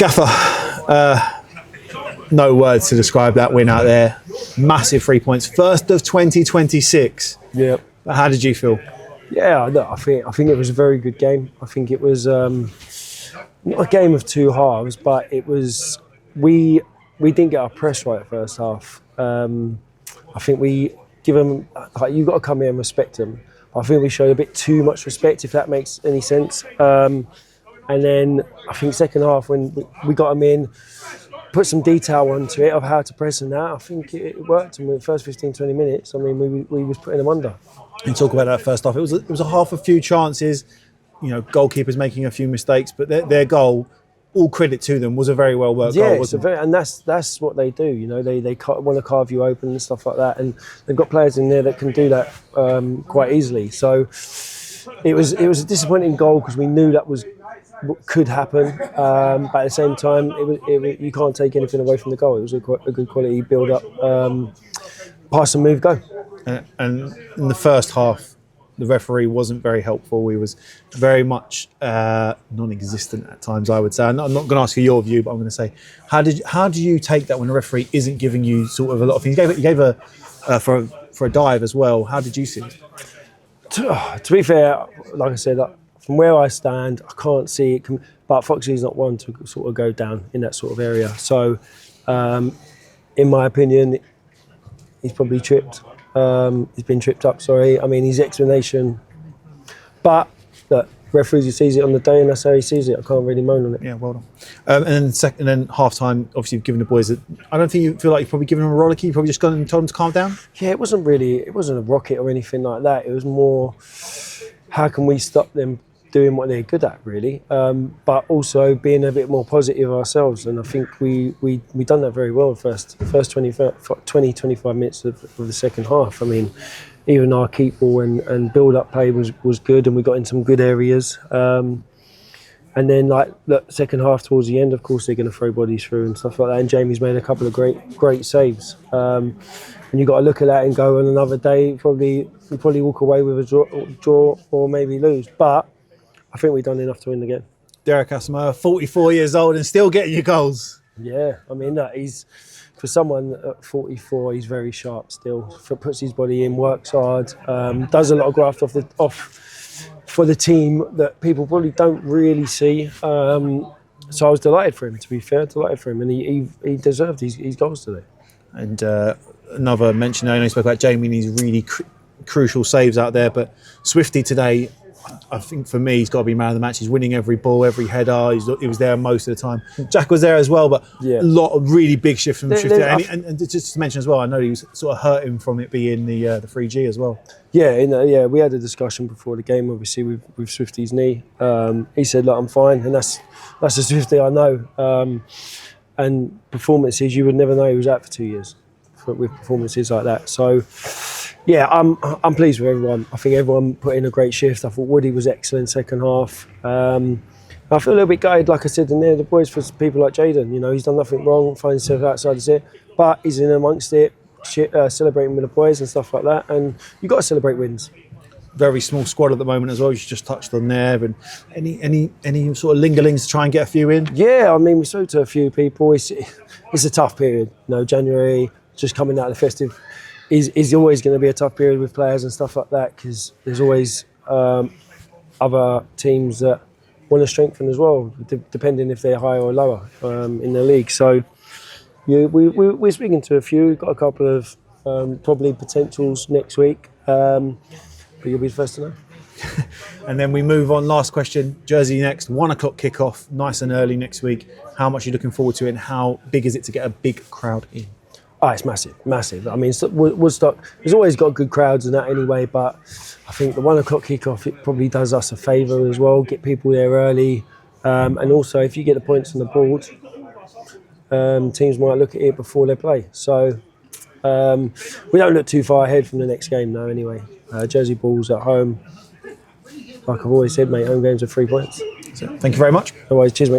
Gaffer, no words to describe that win out there. Massive 3 points, first of 2026. Yeah. How did you feel? Yeah, look, I think it was a very good game. I think it was not a game of two halves, but it was we didn't get our press right first half. I think we give them like, you've got to come here and respect them. I think we showed a bit too much respect, if that makes any sense. And then I think second half when we got them in, put some detail onto it of how to press and that, I think it worked. And in the first 15, 20 minutes, I mean, we was putting them under. And talk about that first half. It was a half a few chances, you know, goalkeepers making a few mistakes, but their goal, all credit to them, was a very well worked goal. Wasn't it? And that's what they do. You know, they want to carve you open and stuff like that, and they've got players in there that can do that quite easily. So it was a disappointing goal because we knew that was what could happen, but at the same time, you can't take anything away from the goal. It was a good quality build up, pass and move, go. And in the first half, the referee wasn't very helpful. He was very much non-existent at times, I would say. I'm not going to ask for your view, but I'm going to say, how do you take that when a referee isn't giving you sort of a lot of things? He gave a for a dive as well. How did you see it? To be fair, like I said, from where I stand, I can't see it. But Foxy's not one to sort of go down in that sort of area. So, in my opinion, he's probably tripped. He's been tripped up, sorry. I mean, his explanation. But, look, referees, he sees it on the day and that's how he sees it. I can't really moan on it. Yeah, well done. And then half-time, obviously you've given the boys I don't think you feel like you've probably given them a rollicky. You've probably just gone and told them to calm down? Yeah, it wasn't a rocket or anything like that. It was more, how can we stop them doing what they're good at, really, but also being a bit more positive ourselves. And I think we done that very well first 20-25 minutes of the second half. I mean, even our keep ball and build-up play was good, and we got in some good areas. And then, like, look, second half towards the end, of course, they're going to throw bodies through and stuff like that. And Jamie's made a couple of great saves. And you've got to look at that and go, on another day, we probably walk away with a draw or maybe lose. But I think we've done enough to win the game. Derek Asamoah, 44 years old and still getting you goals. Yeah, I mean, he's, for someone at 44, he's very sharp still. Puts his body in, works hard, does a lot of graft off for the team that people probably don't really see. So I was delighted for him, to be fair, and he deserved his goals today. And another mention, I know you spoke about Jamie and his really crucial saves out there, but Swifty today, I think for me, he's got to be man of the match. He's winning every ball, every header. He was there most of the time. Jack was there as well, but a lot of really big shifts from Swifty. And just to mention as well, I know he was sort of hurting from it being the 3G as well. Yeah, we had a discussion before the game, obviously, with Swifty's knee. He said, look, I'm fine, and that's the Swifty I know. And performances, you would never know he was out for 2 years with performances like that. So, yeah, I'm pleased with everyone. I think everyone put in a great shift. I thought Woody was excellent second half. I feel a little bit gutted, like I said in there, the boys, for people like Jaden. You know, he's done nothing wrong, finds himself outside the set, but he's in amongst it, celebrating with the boys and stuff like that. And you've got to celebrate wins. Very small squad at the moment as well. You just touched on there. And any sort of lingerlings to try and get a few in? Yeah, I mean, we spoke to a few people. It's a tough period. You know, January, just coming out of the festive, is always going to be a tough period with players and stuff like that, because there's always other teams that want to strengthen as well, depending if they're higher or lower in the league. So we're speaking to a few. We've got a couple of probably potentials next week, but you'll be the first to know. And then we move on. Last question. Jersey next. 1 o'clock kickoff. Nice and early next week. How much are you looking forward to it, and how big is it to get a big crowd in? Oh, it's massive. I mean, Woodstock has always got good crowds and that anyway, but I think the 1 o'clock kickoff, it probably does us a favour as well, get people there early. And also, if you get the points on the board, teams might look at it before they play. So we don't look too far ahead from the next game now anyway. Jersey Bulls at home. Like I've always said, mate, home games are 3 points. So, thank you very much. Otherwise, cheers, mate.